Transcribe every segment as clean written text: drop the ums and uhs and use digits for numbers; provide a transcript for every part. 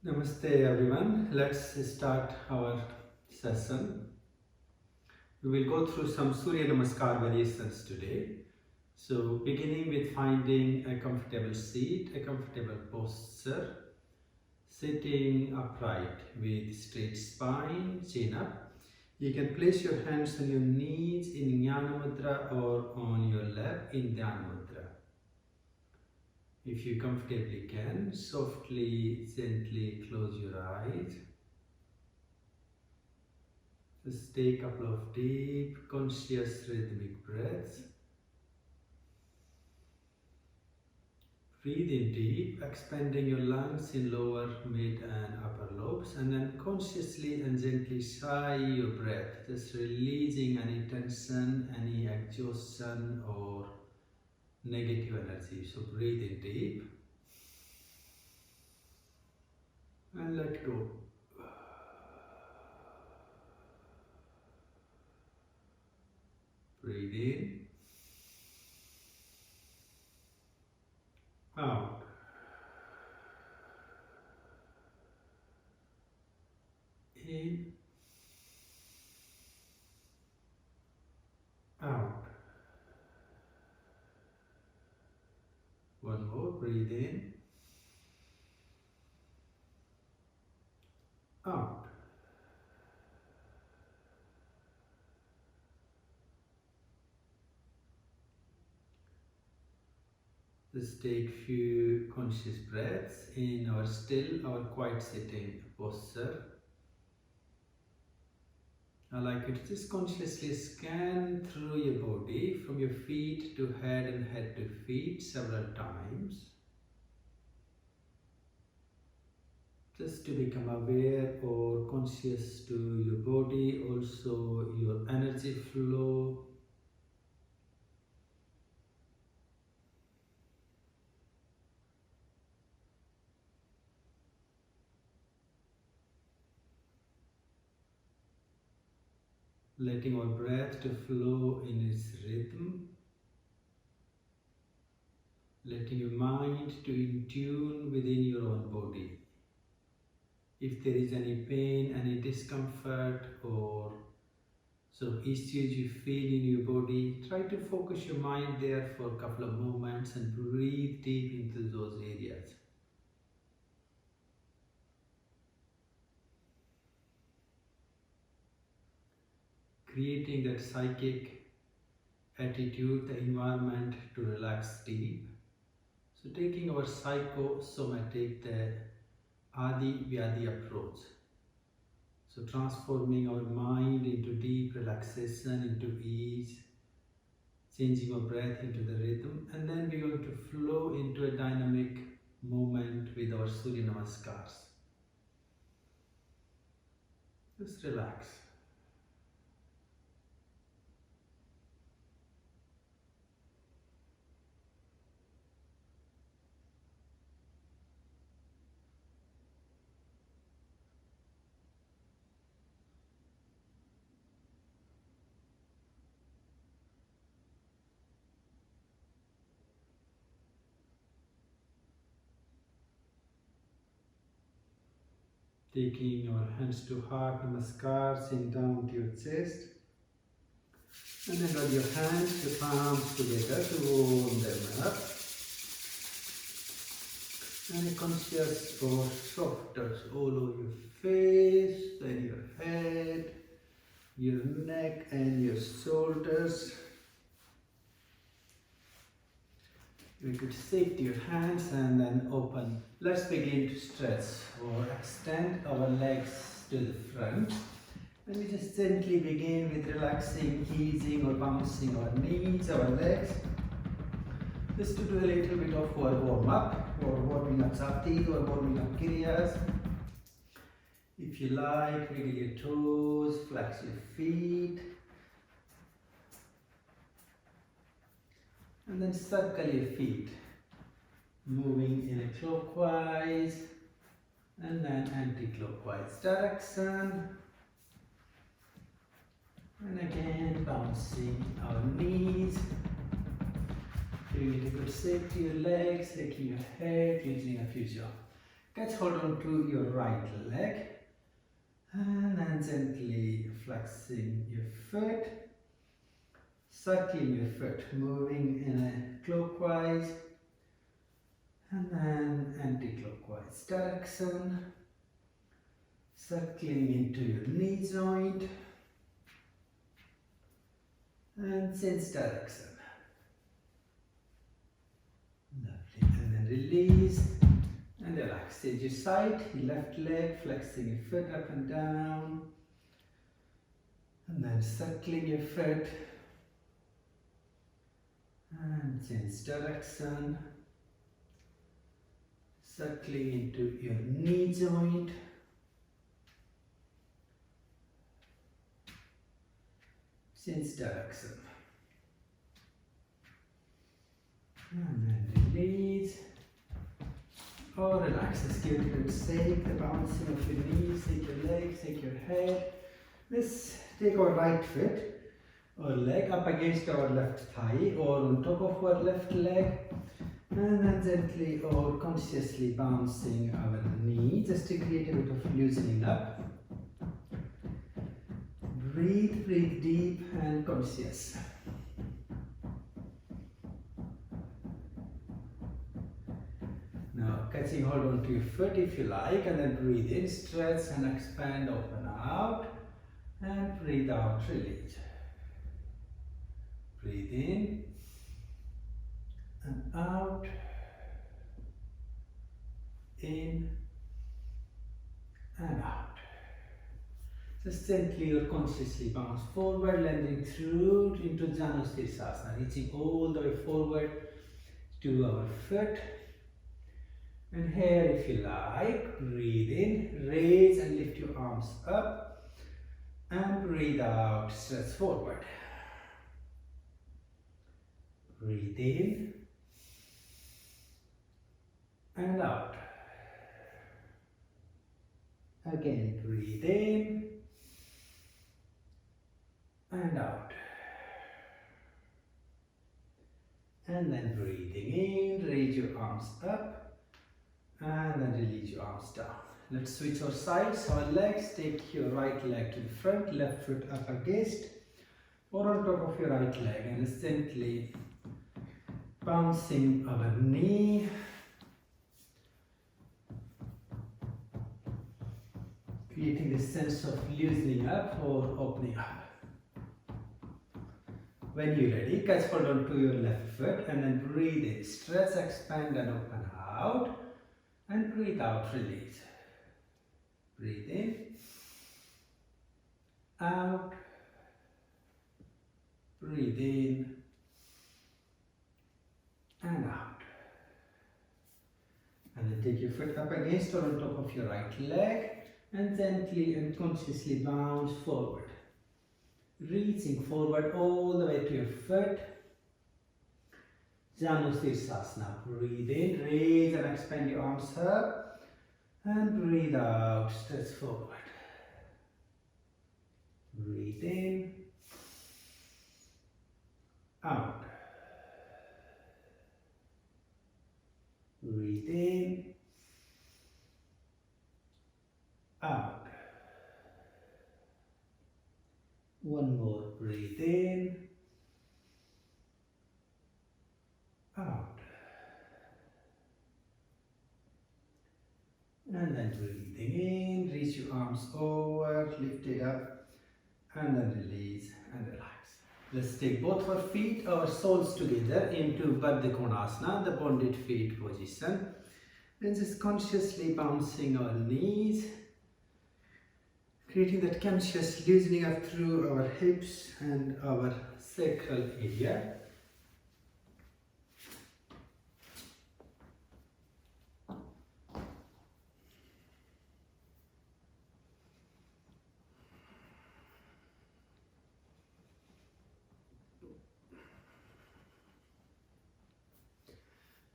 Namaste everyone. Let's start our session. We will go through some Surya Namaskar variations today. So beginning with finding a comfortable seat, a comfortable posture, sitting upright with straight spine, chin up. You can place your hands on your knees in Jnana Mudra or on your lap in Dhyana Mudra. If you comfortably can, softly, gently close your eyes. Just take a couple of deep, conscious, rhythmic breaths. Breathe in deep, expanding your lungs in lower, mid and upper lobes, and then consciously and gently sigh your breath, just releasing any tension, any exhaustion or negative energy. So breathe in deep and let go. Breathe in, out. In, out. One more, breathe in, out. Just take few conscious breaths in our still, our quiet sitting posture. I'd like you to just consciously scan through your body from your feet to head and head to feet several times. Just to become aware or conscious to your body, also your energy flow. Letting our breath to flow in its rhythm. Letting your mind to in tune within your own body. If there is any pain, any discomfort or issues you feel in your body, try to focus your mind there for a couple of moments and breathe deep into those areas. Creating that psychic attitude, the environment to relax deep. So taking our psychosomatic, the Adi Vyadi approach. So transforming our mind into deep relaxation, into ease, changing our breath into the rhythm, and then we're going to flow into a dynamic movement with our Surya Namaskars. Just relax. Taking your hands to heart, namaskar, chin down to your chest. And then rub your hands, your palms together to warm them up. And a conscious or soft touch all over your face, then your head, your neck and your shoulders. You could safety your hands and then open. Let's begin to stretch or extend our legs to the front. And we just gently begin with relaxing, easing or bouncing our knees, our legs. Just to do a little bit of our warm up or warming up jattis or warming up kriyas. If you like, wiggle your toes, flex your feet. And then circle your feet, moving in a clockwise and then anti-clockwise direction. And again, bouncing our knees, giving it a good shake to your legs, shaking your head, using a few Catch hold on to your right leg and then gently flexing your foot, circling your foot, moving in a clockwise and then anti-clockwise direction, circling into your knee joint and change direction. Lovely. And then release and relax. Change your side, your left leg, flexing your foot up and down. And then circling your foot. And change direction. Circling into your knee joint. Change direction. And then release. Or relax. Just give it a good shake, the bouncing of your knees, shake your legs, shake your head. Let's take our right foot or leg up against our left thigh or on top of our left leg. And then gently or consciously bouncing our knee just to create a bit of loosening up. Breathe, breathe deep and conscious. Now catching hold onto your foot if you like, and then breathe in, stretch and expand, open out and breathe out, release. Breathe in and out, in and out. Just gently or consciously bounce forward, landing through into Jattis, reaching all the way forward to our foot. And here, if you like, breathe in, raise and lift your arms up, and breathe out, stretch forward. Breathe in and out. Again, breathe in and out. And then breathing in, raise your arms up. And then release your arms down. Let's switch our sides, our legs. Take your right leg to the front, left foot up against or on top of your right leg, and just gently bouncing our knee. Creating this sense of loosening up or opening up. When you're ready, catch hold on to your left foot and then breathe in. Stretch, expand and open out. And breathe out, release. Breathe in, out, breathe in, and out. And then take your foot up against or on top of your right leg and gently and consciously bounce forward. Reaching forward all the way to your foot. Jattis. Breathe in, raise and expand your arms up and breathe out, stretch forward. Breathe in, out. Breathe in, out. One more, breathe in, out. And then breathing in, reach your arms over, lift it up, and then release and relax. Let's take both our feet, our soles together into Baddha Konasana, the bonded feet position. And just consciously bouncing our knees, creating that conscious loosening up through our hips and our sacral area.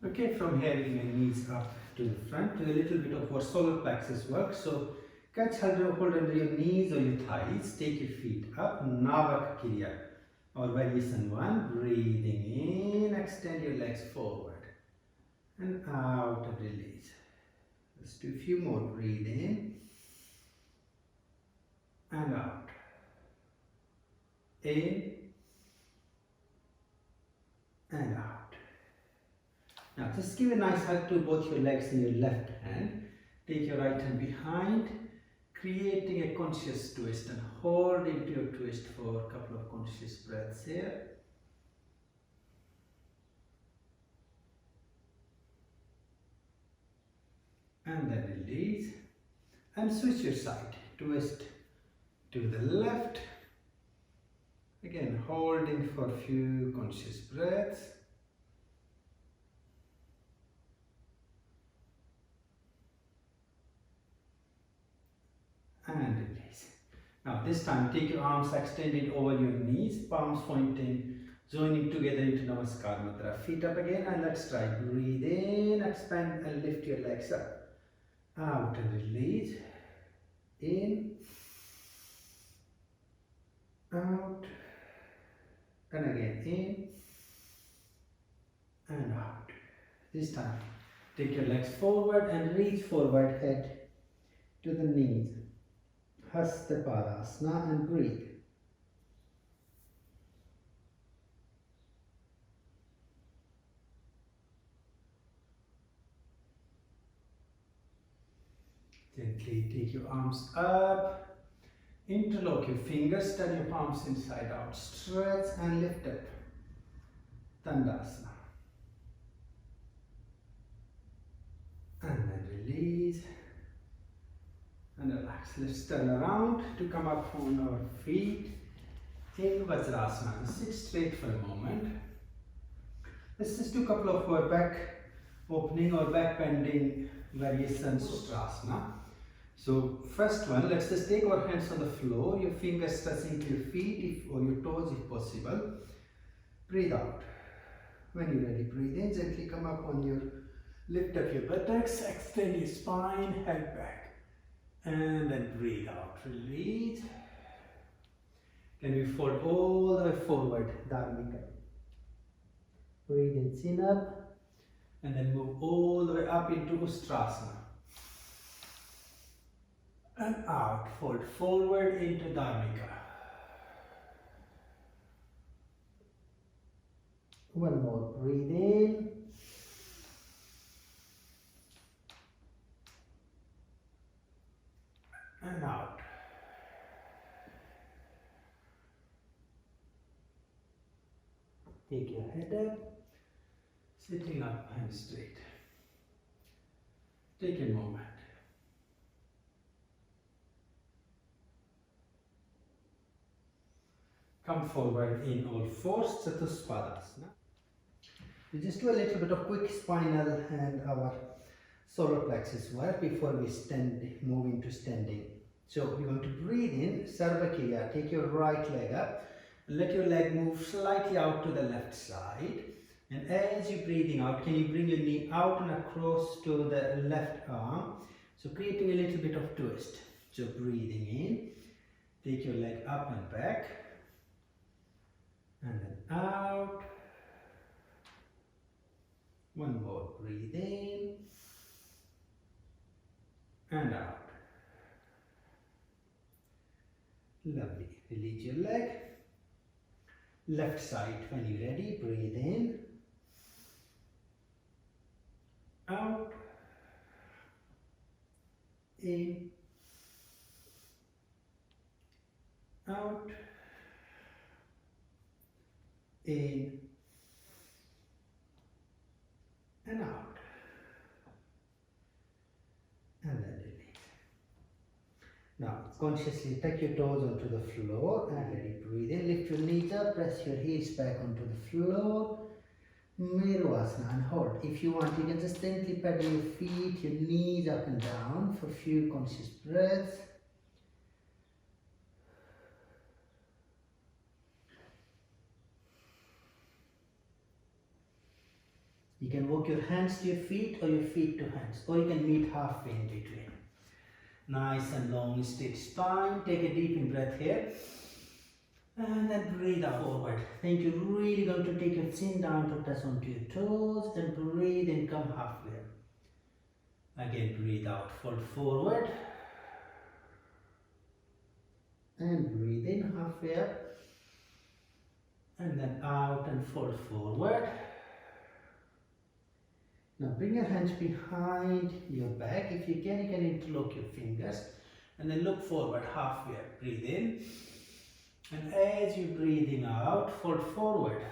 Okay, from here bring your knees up to the front, do a little bit of our solar plexus work. So catch hold under your knees or your thighs, take your feet up, Navak Kriya or variation 1, breathing in, extend your legs forward and out and release. Let's do a few more. Breathe in and out. In and out. Now just give a nice hug to both your legs in your left hand. Take your right hand behind, creating a conscious twist, and hold into your twist for a couple of conscious breaths here. And then release and switch your side. Twist to the left. Again, holding for a few conscious breaths. And release. Now this time take your arms extended over your knees, palms pointing, joining together into namaskar mudra. Feet up again and let's try. Breathe in, expand and lift your legs up. Out and release. In. Out. And again in. And out. This time take your legs forward and reach forward, head to the knees. Hasta Padasana and breathe. Gently take your arms up, interlock your fingers, turn your palms inside out, stretch and lift up. Tandasana. And then release and relax. Let's turn around to come up on our feet in Vajrasana. Sit straight for a moment. Let's just do a couple of back opening or back bending variations of Sutrasana. So first one, let's just take our hands on the floor, your fingers touching to your feet or your toes if possible. Breathe out. When you're ready, breathe in, gently come up on your, lift up your buttocks, extend your spine, head back. And then breathe out, release. Can we fold all the way forward, Dharmika. Breathe in, chin up, and then move all the way up into Ustrasana. And out, fold forward into Dharmika. One more, breathe in. And out. Take your head up, sitting up and straight. Take a moment. Come forward in all fours, Chatuspadasana. We just do a little bit of quick spinal and our solar plexus work before we move into standing. So we're going to breathe in, Sarvakirya, take your right leg up, and let your leg move slightly out to the left side. And as you're breathing out, can you bring your knee out and across to the left arm? So creating a little bit of twist. So breathing in, take your leg up and back, and then out. One more, breathe in, and out. Lovely. Release your leg. Left side, when you're ready, breathe in, out, in, out, in, and out. And then release. Now, consciously tuck your toes onto the floor and ready. Breathe in, lift your knees up, press your heels back onto the floor. Meruvasana and hold. If you want, you can just gently pedal your feet, your knees up and down for a few conscious breaths. You can walk your hands to your feet or your feet to hands, or you can meet halfway in between. Nice and long straight spine. Take a deep in breath here. And then breathe out forward. Think you're really going to take your chin down to touch onto your toes and breathe in, come halfway. Again, breathe out, fold forward. And breathe in halfway up. And then out and fold forward. Now bring your hands behind your back. If you can interlock your fingers. And then look forward halfway up. Breathe in. And as you're breathing out, fold forward.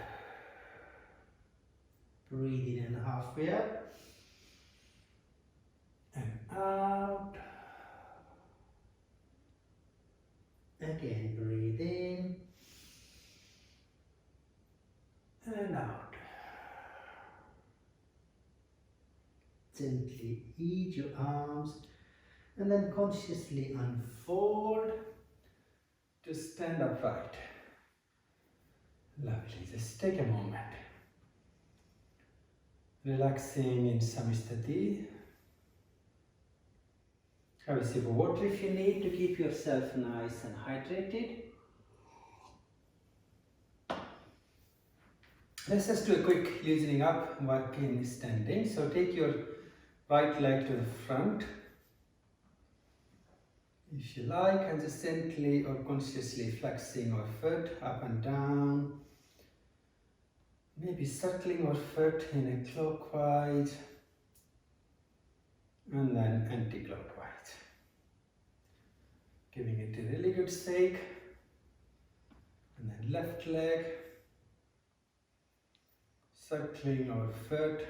Breathe in and halfway up. And out. Again, breathe in. And out. Gently ease your arms and then consciously unfold to stand upright. Lovely. Just take a moment. Relaxing in samastati. Have a sip of water if you need to keep yourself nice and hydrated. Let's just do a quick loosening up work in standing. So take your right leg to the front, if you like, and just gently or consciously flexing your foot up and down. Maybe circling your foot in a clockwise and then anti-clockwise. Giving it a really good shake. And then left leg, circling our foot.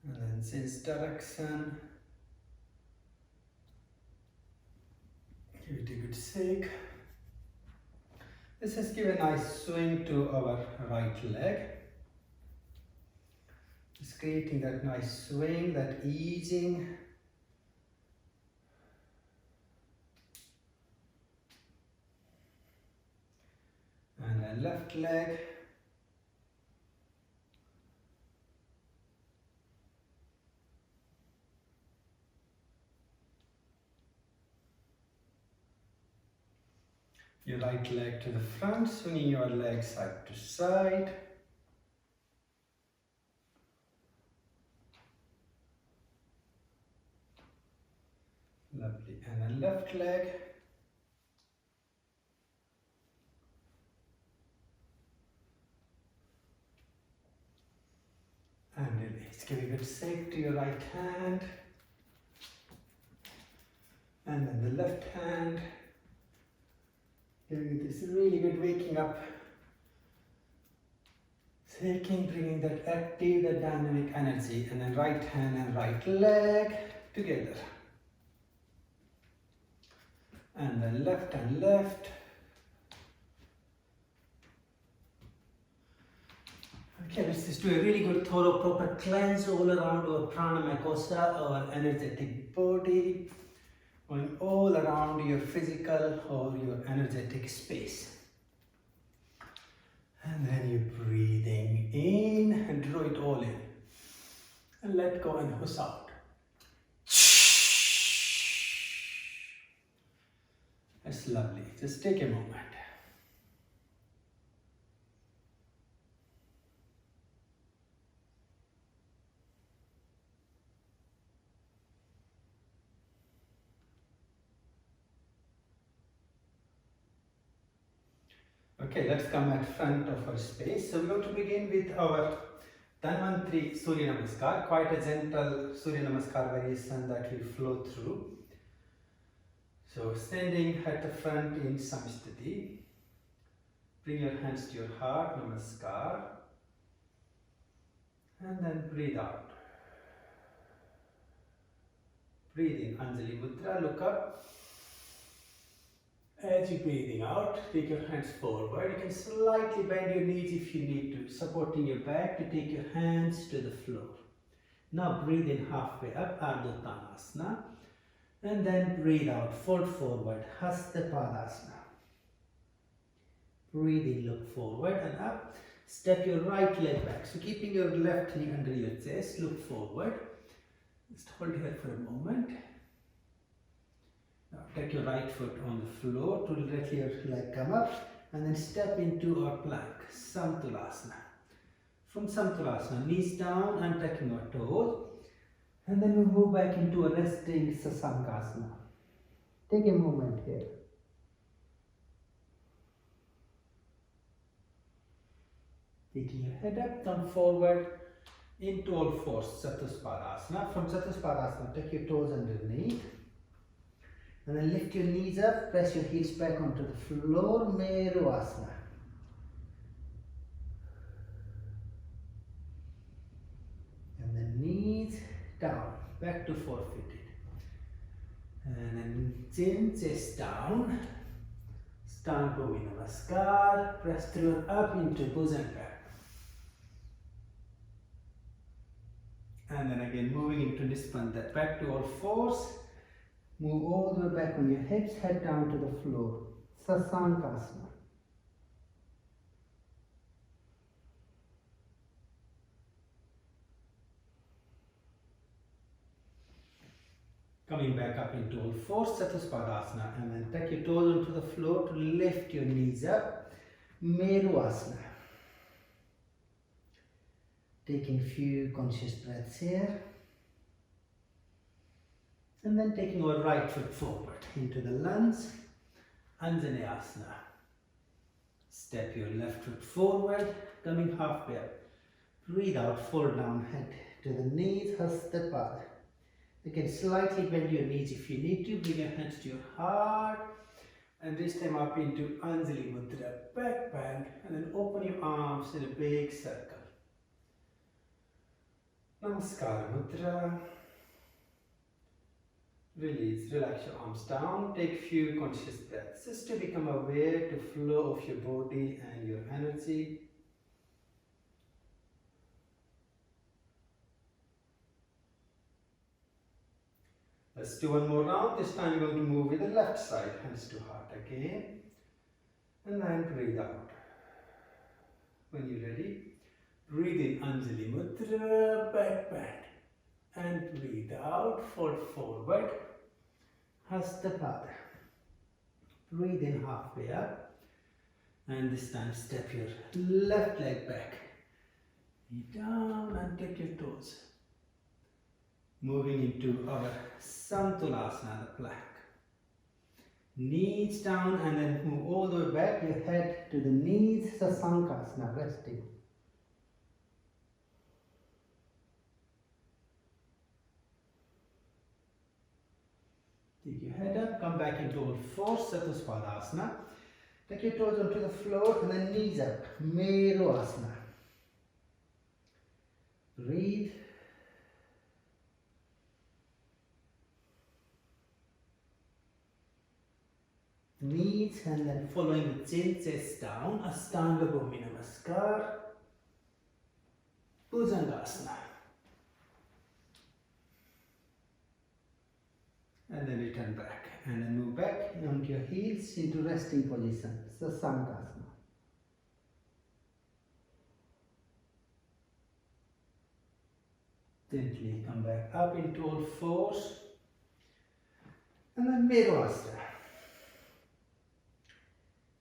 And then change direction. Give it a good shake. Let's just give a nice swing to our right leg. Just creating that nice swing, that easing. And then left leg. Your right leg to the front, swinging your leg side to side. Lovely. And then left leg. And release. Give a good shake to your right hand. And then the left hand. Giving it this really good waking up. Shaking, bringing that active, that dynamic energy. And then right hand and right leg together. And then left and left. Okay, let's just do a really good thorough proper cleanse all around our pranayama kosa, our energetic body, going all around your physical or your energetic space. And then you're breathing in and draw it all in. And let go and hush out. That's lovely. Just take a moment. Okay, let's come at front of our space. So we're going to begin with our Dhanvantri Surya Namaskar, quite a gentle Surya Namaskar variation that we flow through. So standing at the front in samastati, bring your hands to your heart, Namaskar, and then breathe out. Breathe in, Anjali Mudra, look up. As you're breathing out, take your hands forward. You can slightly bend your knees if you need to, supporting your back to take your hands to the floor. Now breathe in halfway up, Ardha Uttanasana. And then breathe out, fold forward, Hasta Padasana. Breathe in, look forward and up. Step your right leg back. So keeping your left knee under your chest, look forward. Just hold here for a moment. Now take your right foot on the floor to let your leg come up and then step into our plank, Samtulasana. From Samtulasana, knees down and tucking our toes. And then we move back into a resting Sasankasana. Take a moment here. Taking your head up, come forward into all fours, Chatuspadasana. From Chatuspadasana, take your toes underneath. And then lift your knees up, press your heels back onto the floor, Meru Asana. And then knees down, back to four-footed. And then chin, chest down. Stand Bhuvi Namaskar. Press through up into Bhujanga. And then again moving into Nispanda. Back to all fours. Move all the way back on your hips, head down to the floor. Sasankasana. Coming back up into all fours, Chatuspadasana, and then take your toes onto the floor to lift your knees up, Meru Asana. Taking few conscious breaths here, and then taking our right foot forward into the lunge, Anjaneyasana. Step your left foot forward, coming halfway up. Breathe out, fold down, head to the knees, Hastapada. You can slightly bend your knees if you need to. Bring your hands to your heart and reach them up into Anjali Mudra, back bend, and then open your arms in a big circle. Namaskar Mudra. Release, relax your arms down. Take few conscious breaths just to become aware to flow of your body and your energy. Let's do one more round. This time you're going to move with the left side, hands to heart again. And then breathe out. When you're ready, breathe in Anjali Mudra, back bend. And breathe out, fold forward, Hastapada. Breathe in halfway up. And this time step your left leg back. Down and take your toes. Moving into our Samtulasana, the plank. Knees down and then move all the way back, your head to the knees, Sasankasana, resting. Take your head up, come back into all fours, Chatuspadasana. Take your toes onto the floor and then knees up, Meru Asana. Breathe. Knees and then following the chin, chest down, Ashtanga Bhuvi Namaskar, Bhujangasana. And then return back and then move back onto your heels into resting position, Sasankasana. Gently come back up into all fours and then Meru Asana.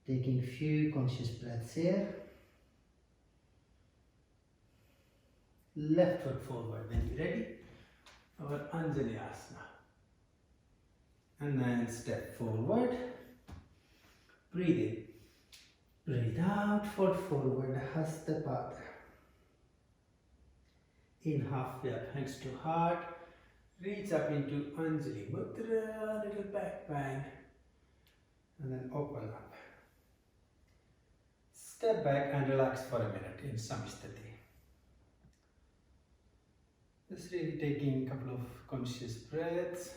Taking few conscious breaths here. Left foot forward when you're ready. Our Anjaneyasana. And then step forward. Breathe in. Breathe out, fold forward, Hastapada. In halfway up, hands to heart. Reach up into Anjali Mudra, little back bend. And then open up. Step back and relax for a minute in Samsthiti. Just really taking a couple of conscious breaths.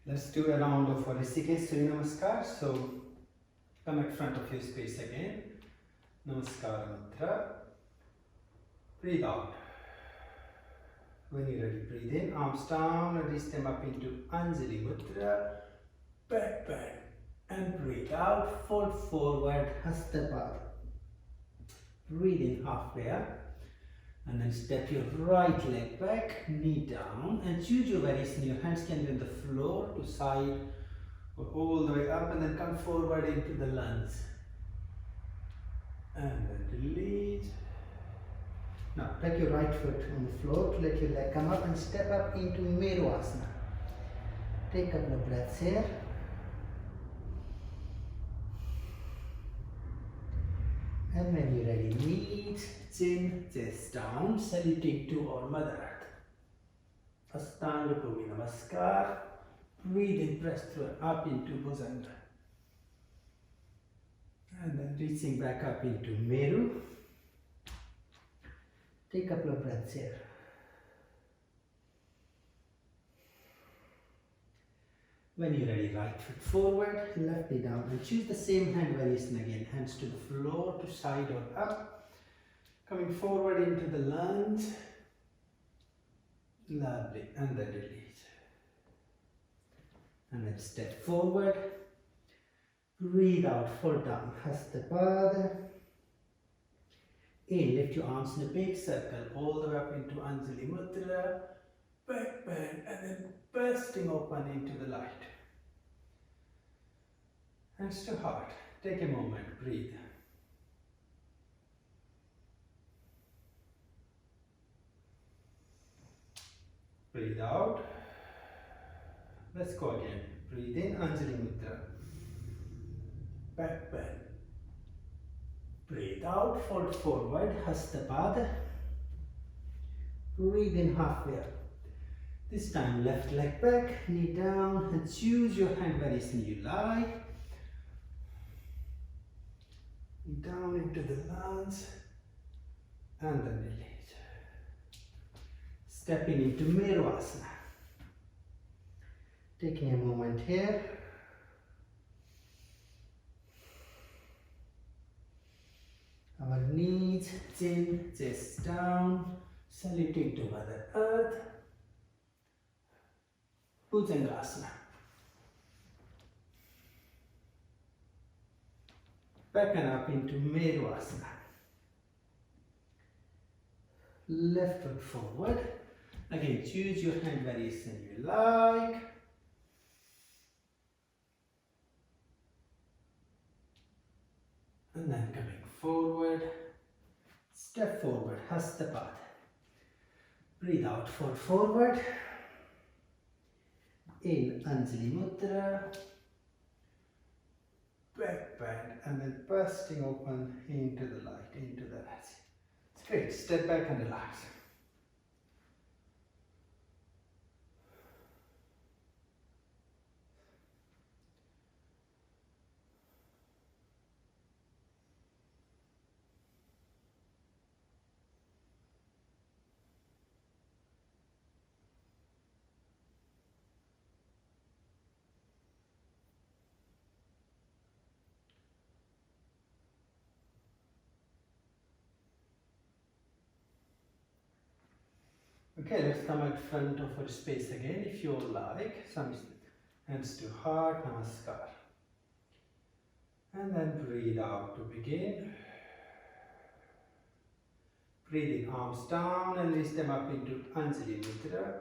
Let's do a round of Surya namaskar. So come at front of your space again. Namaskar mudra. Breathe out. When you're ready, breathe in, arms down and reach them up into Anjali mudra. Back bend and breathe out. Fold forward, Hasta Padma. Breathe in halfway up. And then step your right leg back, knee down, and choose your variation. Your hands can be on the floor to side or all the way up, and then come forward into the lunge. And then release. Now take your right foot on the floor to let your leg come up and step up into Meru asana. Take a couple of breaths here. And when you're ready, knees, chin, chest down, saluting to our Mother Earth. Astanga Bhumi Namaskar. Breathe in, press through up into Bhujanga. And then reaching back up into Meru. Take a couple of breaths here. When you're ready, right foot forward, left knee down, and choose the same hand variation again. Hands to the floor, to side or up. Coming forward into the lunge. Lovely. And then release. And then step forward. Breathe out, fold down. Hasta Padma. In, lift your arms in a big circle, all the way up into Anjali mudra. Back bend, and then bursting open into the light. Hands to heart. Take a moment, breathe. Breathe out. Let's go again. Breathe in, Anjali mudra. Back bend. Breathe out, fold forward, Hasta Padma. Breathe in halfway up. This time left leg back, knee down, and choose your hand variation you like. Down into the lunge, and then release. Stepping into Meru asana. Taking a moment here. Our knees, chin, chest down, saluting to Mother Earth. Bhujangasana. Back and up into Meru asana. Left foot forward. Again, choose your hand variation you like. And then coming forward. Step forward, Hasta Padma. Breathe out, fold forward. In Anjali mudra. Back bend, and then bursting open into the light, into the light. It's great. Step back and relax. Okay, let's come at front of our space again if you like. Some hands to heart, namaskar. And then breathe out to begin. Breathing arms down and lift them up into Anjali mudra.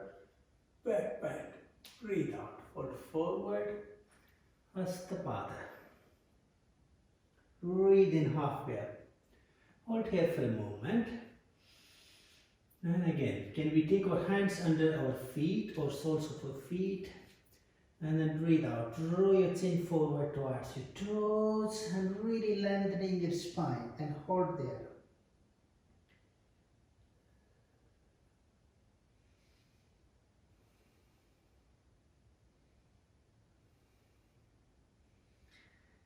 Back bend. Breathe out, fold forward. Hasta Padma. Breathe in halfway up. Hold here for a moment. And again, can we take our hands under our feet or soles of our feet? And then breathe out. Draw your chin forward towards your toes and really lengthening your spine and hold there.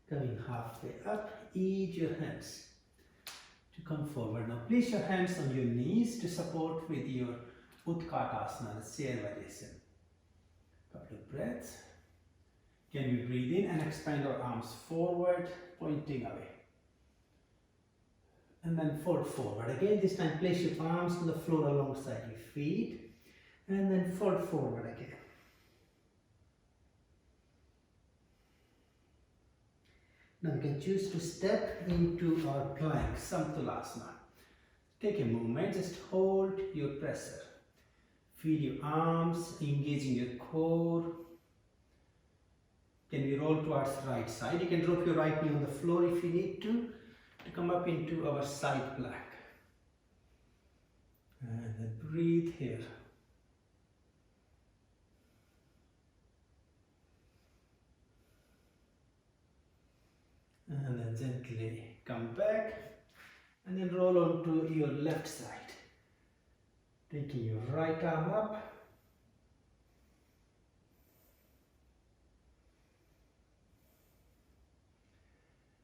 Coming halfway up, ease your hands to come forward. Now place your hands on your knees to support with your Utkatasana, the chair variation. Couple of breaths. Can we breathe in and expand our arms forward, pointing away. And then fold forward. Again, this time place your arms on the floor alongside your feet. And then fold forward again. Now we can choose to step into our plank, Samtulasana. Take a moment, just hold your pressure. Feel your arms engaging your core. Can we roll towards the right side? You can drop your right knee on the floor if you need to come up into our side plank. And then breathe here. And then gently come back. And then roll onto your left side. Taking your right arm up.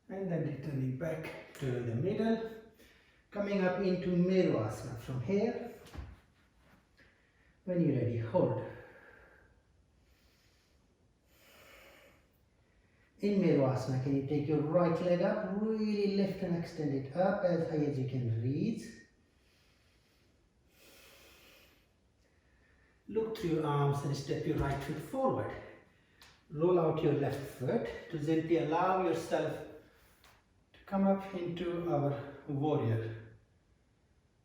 And then returning back to the middle. Coming up into Meru Asana from here. When you're ready, hold. In Meru Asana, can you take your right leg up, really lift and extend it up as high as you can reach. Look through your arms and step your right foot forward. Roll out your left foot to gently allow yourself to come up into our warrior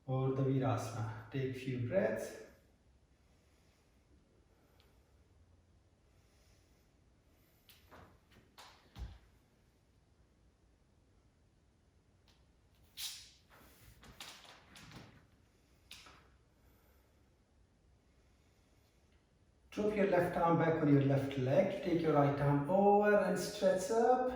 or the Virasana. Take a few breaths. Drop your left arm back on your left leg. Take your right arm over and stretch up.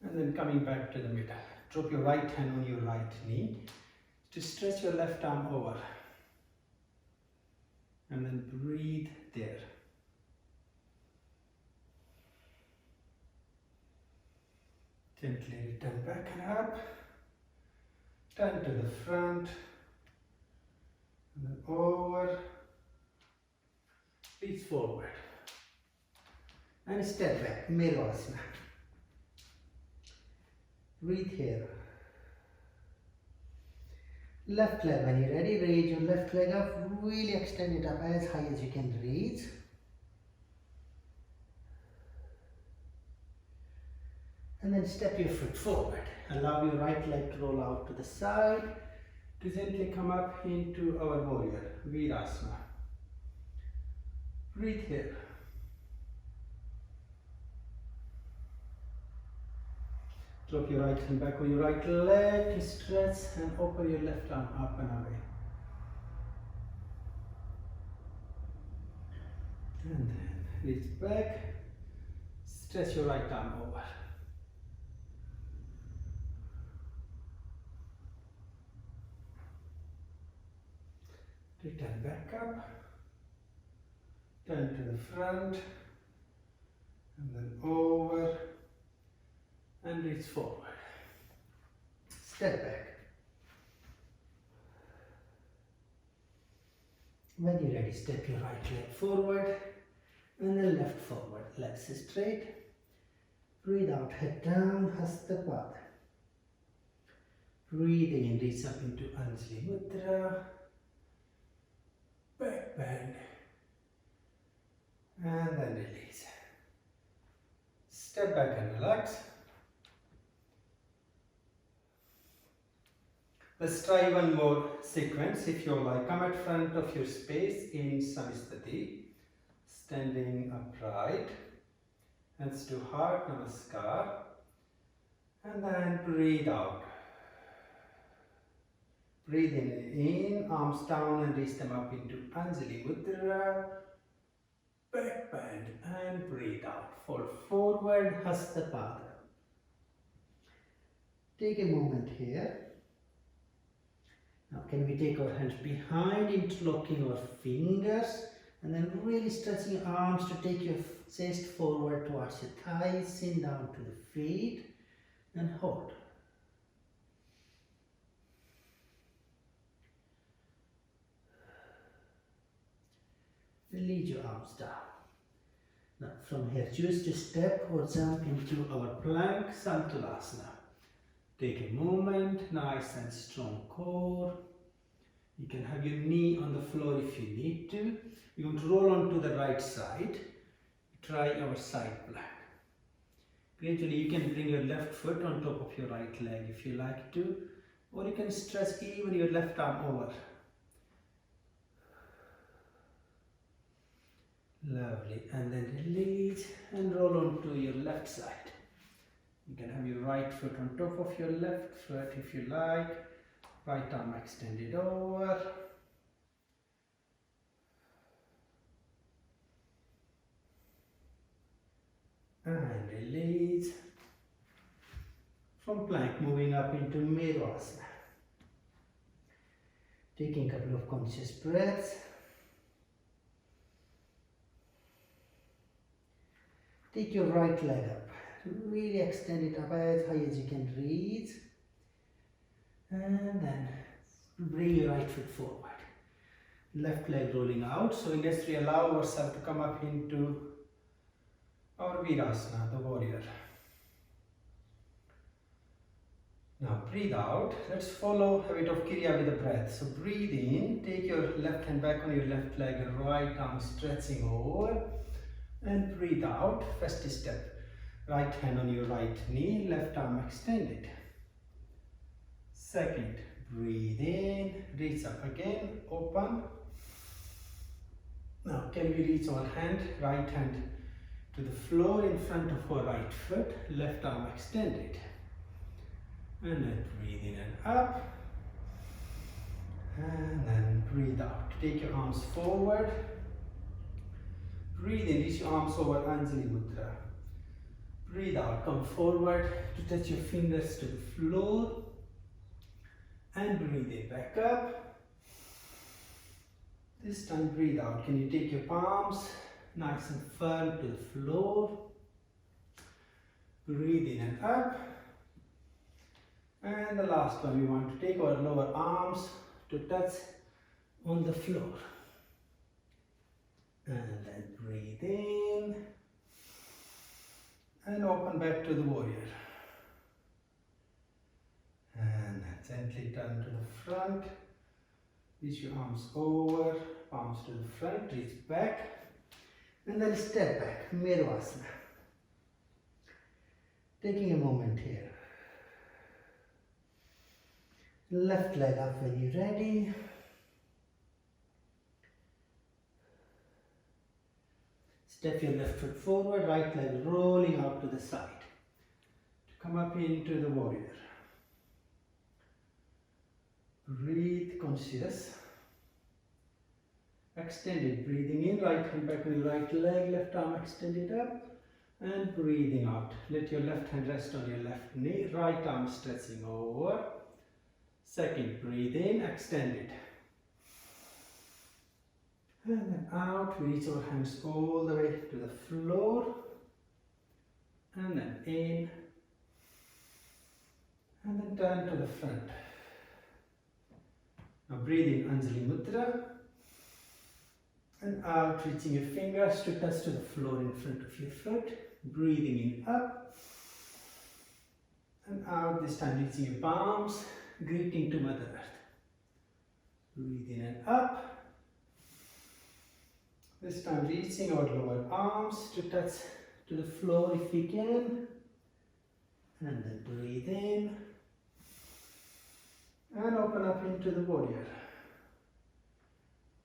And then coming back to the middle. Drop your right hand on your right knee to stretch your left arm over. And then breathe there. Gently return back and up. Turn to the front. And then over, reach forward, and step back, Meru Asana. Breathe here. Left leg, when you're ready, raise your left leg up, really extend it up as high as you can reach. And then step your foot forward. Allow your right leg to roll out to the side. To gently come up into our warrior, Virasana. Breathe here. Drop your right hand back on your right leg to stretch and open your left arm up and away. And then reach back, stretch your right arm over. Return back up, turn to the front, and then over, and reach forward. Step back. When you're ready, step your right leg forward, and then left forward, legs straight. Breathe out, head down, Hasta Pada. Breathing in, reach up into Anjali Mudra. Back bend, and then release. Step back and relax. Let's try one more sequence. If you like, come at front of your space in Samistati, standing upright, hands to heart, namaskar, and then breathe out. Breathe in, arms down and reach them up into Anjali Mudra. Back bend and breathe out. Fold forward, Hasta Pada. Take a moment here. Now can we take our hands behind, interlocking our fingers, and then really stretching your arms to take your chest forward towards your thighs, sink down to the feet, and hold. Release your arms down. Now from here, choose to step or jump into our plank Santulasana. Take a moment, nice and strong core. You can have your knee on the floor if you need to. You're going to roll onto the right side. Try our side plank. Gradually you can bring your left foot on top of your right leg if you like to, or you can stretch even your left arm over. Lovely, and then release and roll onto your left side. You can have your right foot on top of your left foot if you like. Right arm extended over. And release. From plank, moving up into Asana. Taking a couple of conscious breaths. Take your right leg up. Really extend it up as high as you can reach. And then bring your right foot forward. Left leg rolling out. So let's allow ourselves to come up into our Virasana, the warrior. Now breathe out. Let's follow a bit of kriya with the breath. So breathe in, take your left hand back on your left leg, right arm stretching over. And breathe out, first step. Right hand on your right knee, left arm extended. Second, breathe in, reach up again, open. Now can we reach our hand, right hand to the floor in front of our right foot, left arm extended. And then breathe in and up. And then breathe out. Take your arms forward. Breathe in, reach your arms over Anjali Mudra. Breathe out, come forward to touch your fingers to the floor. And breathe in, back up. This time breathe out. Can you take your palms nice and firm to the floor? Breathe in and up. And the last one, we want to take our lower arms to touch on the floor. And then breathe in. And open back to the warrior. And then gently turn to the front. Reach your arms over, palms to the front, reach back. And then step back, Asana. Taking a moment here. Left leg up when you're ready. Step your left foot forward, right leg rolling out to the side. To come up into the warrior. Breathe conscious. Extended, breathing in, right hand back with right leg, left arm extended up. And breathing out. Let your left hand rest on your left knee, right arm stretching over. Second, breathe in, extend it. And then out, we reach our hands all the way to the floor. And then in. And then turn to the front. Now breathe in Anjali Mudra. And out, reaching your fingers to touch to the floor in front of your foot. Breathing in up. And out, this time reaching your palms. Greeting to Mother Earth. Breathe in and up. This time reaching our lower arms to touch to the floor if we can. And then breathe in. And open up into the warrior.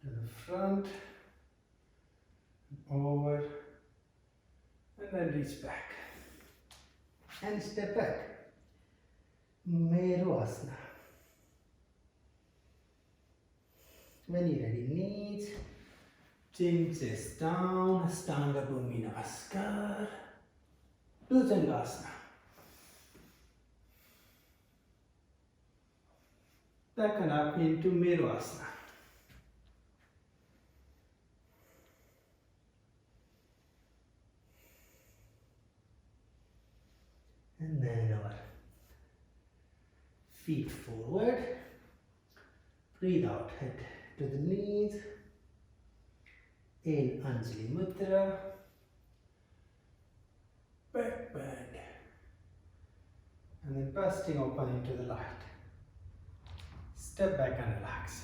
To the front. Over. And then reach back. And step back. Asana. When you're ready, knees, chin, chest down, stand up, namaskar, Bhujangasana. Back and up into Asana. And then our feet forward. Breathe out, head to the knees. In Anjali Mudra, back bend, and then bursting open into the light. Step back and relax.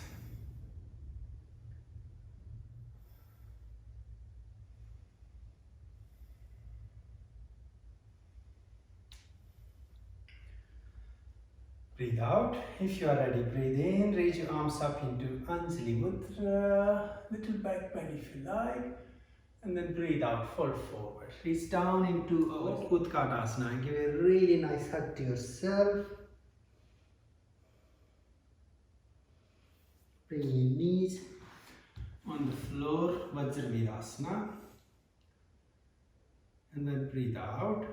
Breathe out. If you are ready, breathe in. Raise your arms up into Anjali Mudra. Little back bend if you like. And then breathe out, fold forward. Reach down into our Utkatasana and give a really nice hug to yourself. Bring your knees on the floor, Vajravirasana. And then breathe out.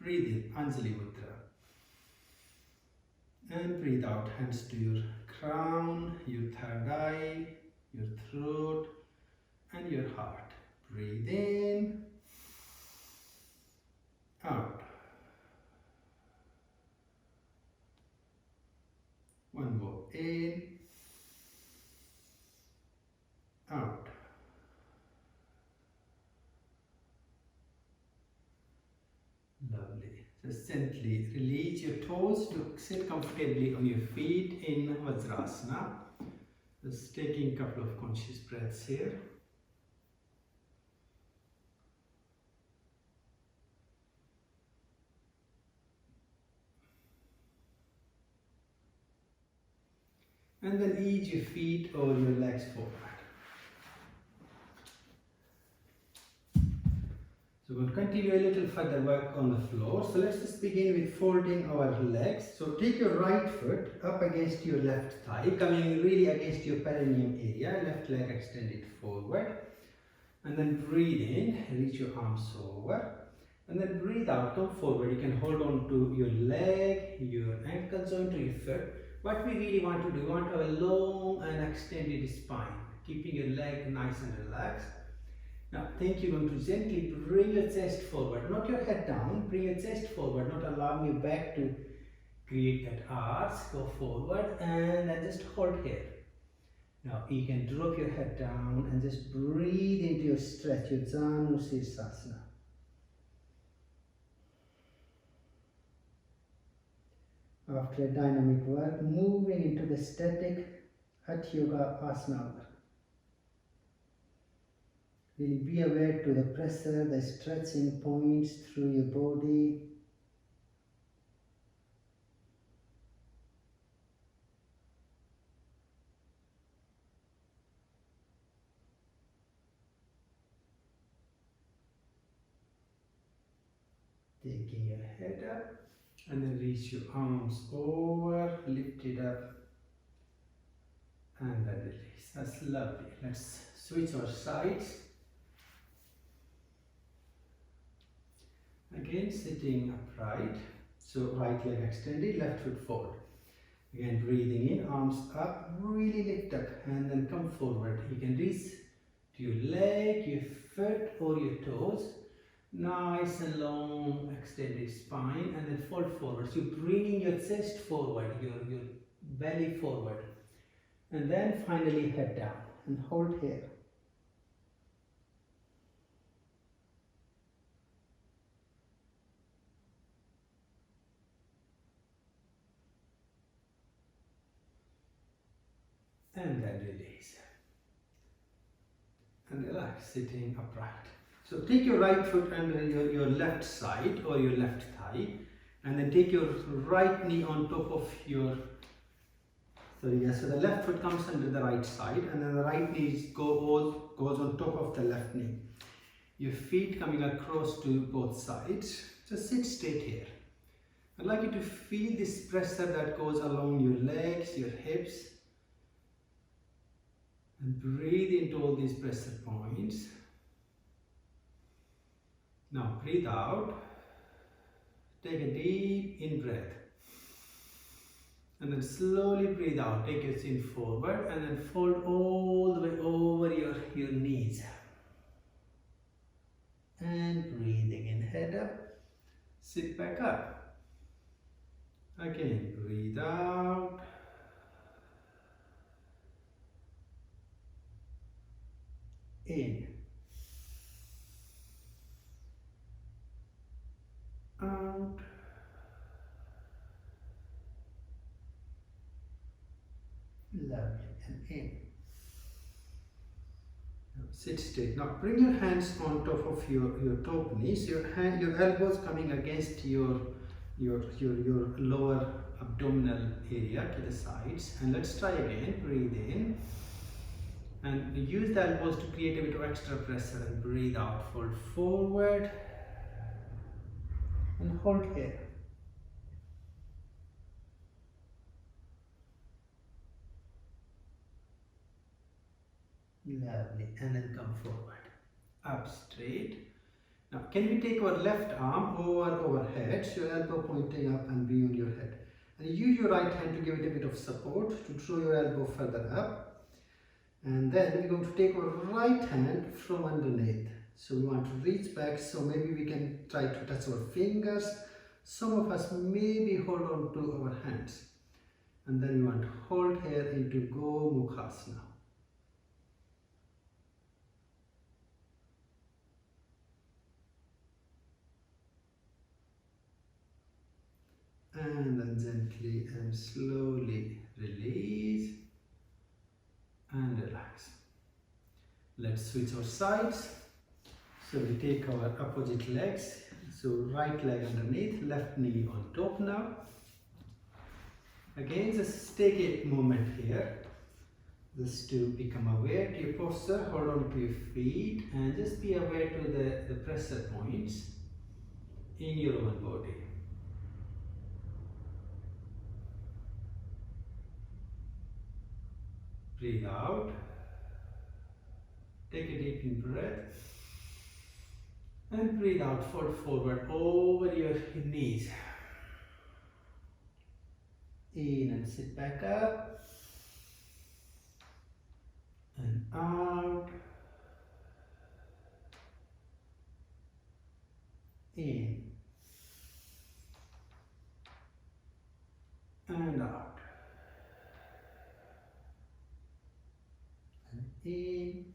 Breathe in, Anjali Mudra. And breathe out, hands to your crown, your third eye, your throat, and your heart. Breathe in, out. One more, in, out. Lovely. Just gently release your toes to sit comfortably on your feet in Vajrasana. Just taking a couple of conscious breaths here. And then ease your feet or your legs forward. So we're going to continue a little further work on the floor. So let's just begin with folding our legs. So take your right foot up against your left thigh, coming really against your perineum area, left leg extended forward. And then breathe in, reach your arms over. And then breathe out, come forward. You can hold on to your leg, your ankle joint or your foot. What we really want to do, we want to have a long and extended spine, keeping your leg nice and relaxed. Now, think you're going to gently bring your chest forward, not your head down, bring your chest forward, not allowing your back to create that arch, go forward and then just hold here. Now, you can drop your head down and just breathe into your stretch, your Janu Sirsasana. After a dynamic work, moving into the static Hatha Yoga Asana work. Really be aware to the pressure, the stretching points through your body. Taking your head up and then reach your arms over, lift it up and then release. That's lovely. Let's switch our sides. Again, sitting upright, so right leg extended, left foot forward. Again, breathing in, arms up, really lift up and then come forward. You can reach to your leg, your foot or your toes. Nice and long extended spine and then fold forward. So bringing your chest forward, your belly forward. And then finally head down and hold here. And then release. And relax, sitting upright. So take your right foot under your left side or your left thigh and then take your right knee on top of your, so the left foot comes under the right side and then the right knee goes on top of the left knee. Your feet coming across to both sides. Just sit straight here. I'd like you to feel this pressure that goes along your legs, your hips. And breathe into all these pressure points. Now breathe out. Take a deep in breath. And then slowly breathe out. Take your chin forward and then fold all the way over your knees. And breathing in, head up. Sit back up. Again, breathe out. in, out, lovely, and in. Sit straight. Now bring your hands on top of your top knees. Your elbows coming against your lower abdominal area to the sides. And let's try again. Breathe in. And use the elbows to create a bit of extra pressure and breathe out. Fold forward. And hold here. Lovely, and then come forward. Up straight. Now can we take our left arm over our head, so your elbow pointing up and beyond your head. And use your right hand to give it a bit of support to draw your elbow further up. And then we're going to take our right hand from underneath. So we want to reach back, so maybe we can try to touch our fingers. Some of us maybe hold on to our hands. And then we want to hold here into Go Mukhasana. And then gently and slowly release and relax. Let's switch our sides. So we take our opposite legs. So right leg underneath, left knee on top now. Again, just take a moment here. Just to become aware to your posture, hold on to your feet and just be aware to the pressure points in your own body. Breathe out. Take a deep in breath. And breathe out, fold forward over your knees. In and sit back up. And out. In. And out. And in.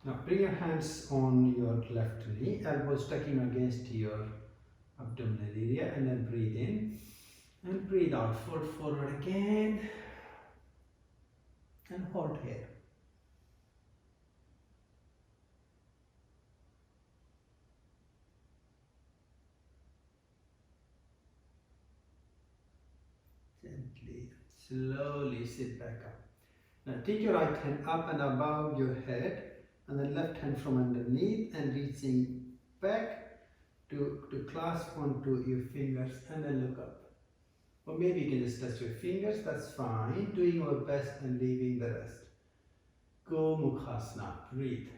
Now bring your hands on your left knee, elbows tucking against your abdominal area, and then breathe in and breathe out. Fold forward again and hold here. Gently, slowly sit back up. Now take your right hand up and above your head, and then left hand from underneath and reaching back to clasp onto your fingers and then look up. Or maybe you can just touch your fingers, that's fine. Doing our best and leaving the rest. Go Mukhasana, breathe.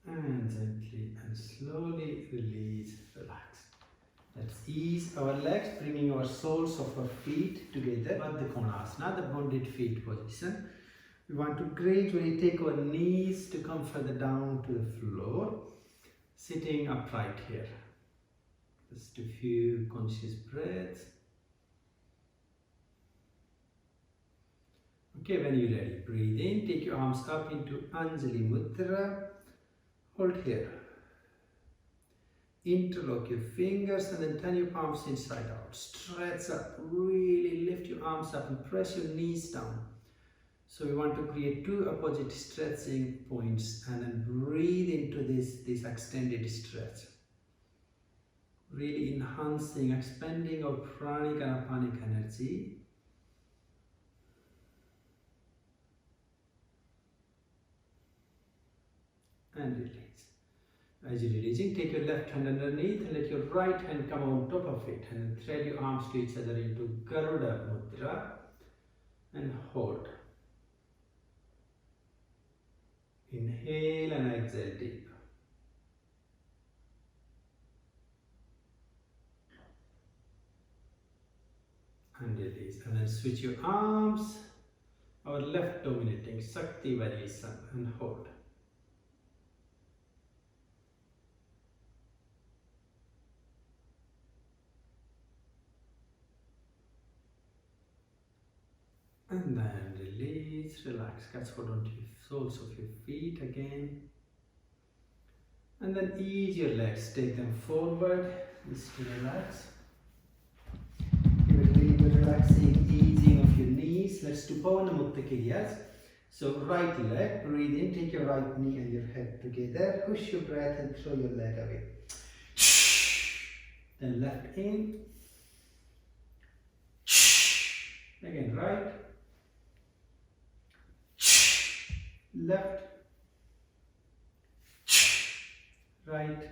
And gently and slowly release, relax. Let's ease our legs, bringing our soles of our feet together. Baddha Konasana, the bonded feet position. We want to gradually take our knees to come further down to the floor, sitting upright here. Just a few conscious breaths. Okay, when you're ready, breathe in, take your arms up into Anjali Mudra. Hold here. Interlock your fingers and then turn your palms inside out. Stretch up, really lift your arms up and press your knees down. So we want to create two opposite stretching points and then breathe into this extended stretch. Really enhancing, expanding our pranic and apanic energy. And release. As you're releasing, take your left hand underneath and let your right hand come on top of it and thread your arms to each other into Garuda Mudra and hold. Inhale and exhale deep. And release. And then switch your arms, our left dominating Shakti variation, and hold. And then release, relax. Catch hold onto your soles of your feet again. And then ease your legs, take them forward, just to relax. Give a really good relaxing, easing of your knees. Let's do Pavana Mukta kriyas. So right leg, breathe in, take your right knee and your head together. Push your breath and throw your leg away. Then left in. Again right. Left. Right.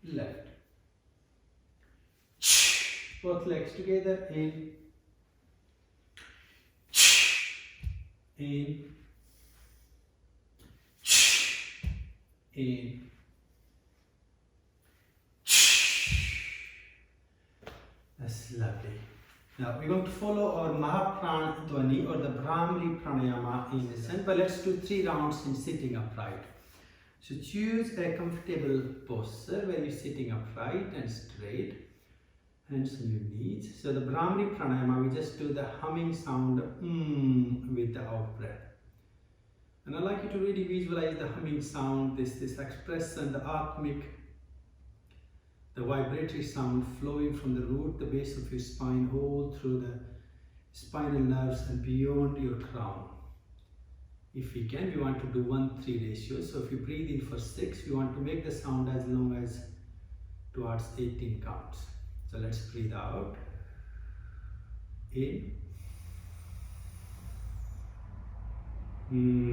Left. Both legs together. In. In. In. That's lovely. Now we're going to follow our Mahapran Dwani or the Brahmari Pranayama in a sense, but let's do 3 rounds in sitting upright. So choose a comfortable posture where you're sitting upright and straight, hands on your knees. So the Brahmari Pranayama, we just do the humming sound with the out breath. And I'd like you to really visualize the humming sound, this expression, the atmic, the vibratory sound flowing from the root, the base of your spine, all through the spinal nerves and beyond your crown. If we can, we want to do 1-3 ratio. So if you breathe in for 6, we want to make the sound as long as towards 18 counts. So let's breathe out. In. In.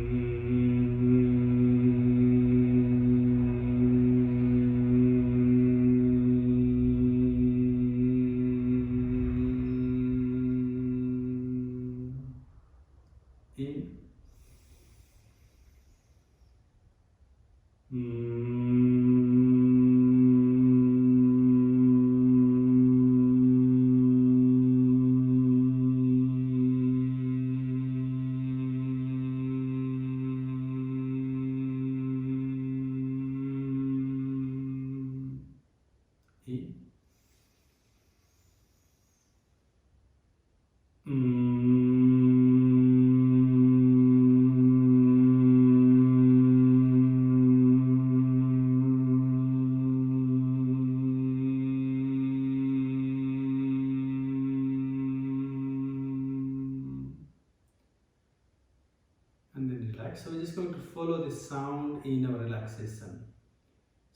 And then relax. So we're just going to follow this sound in our relaxation.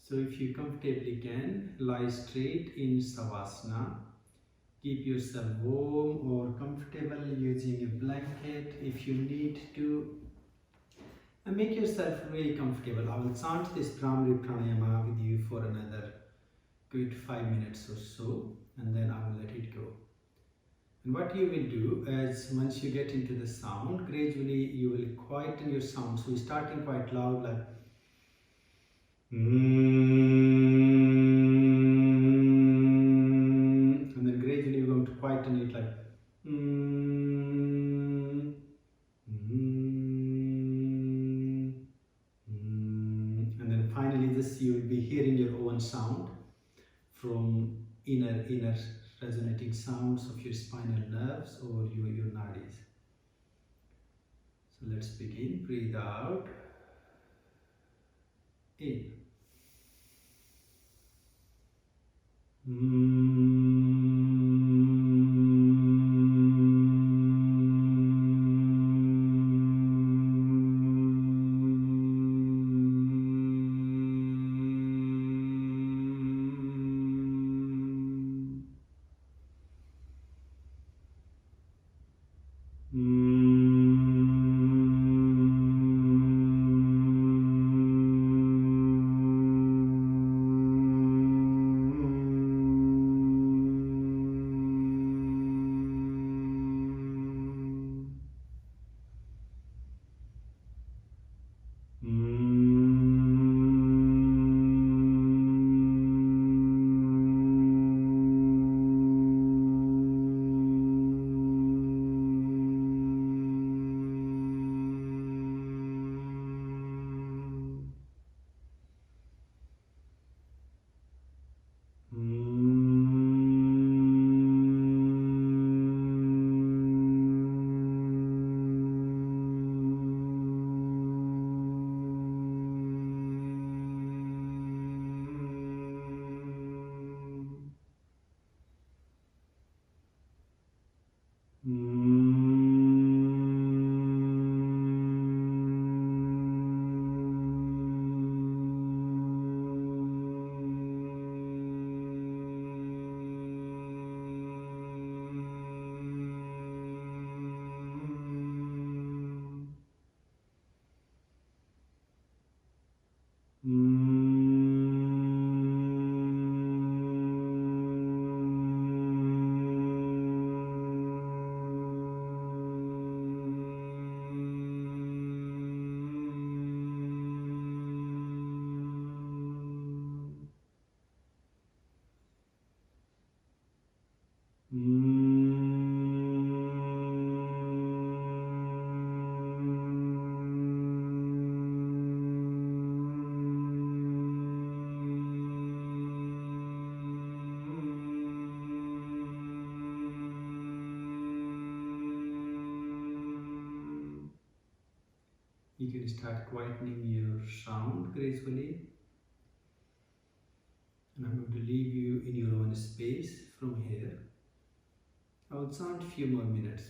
So if you comfortably can, lie straight in Savasana. Keep yourself warm or comfortable using a blanket if you need to. And make yourself really comfortable. I will chant this Brahmari Pranayama with you for another good 5 minutes or so, and then I will let it go. And what you will do is, once you get into the sound, gradually you will quieten your sound. So you're starting quite loud, like and then gradually you're going to quieten it like and then finally this you will be hearing your own sound from inner resonating sounds of your spinal nerves or your nadis. So let's begin. Breathe out. In. You can start quietening your sound gracefully. And I'm going to leave you in your own space from here. I will chant a few more minutes.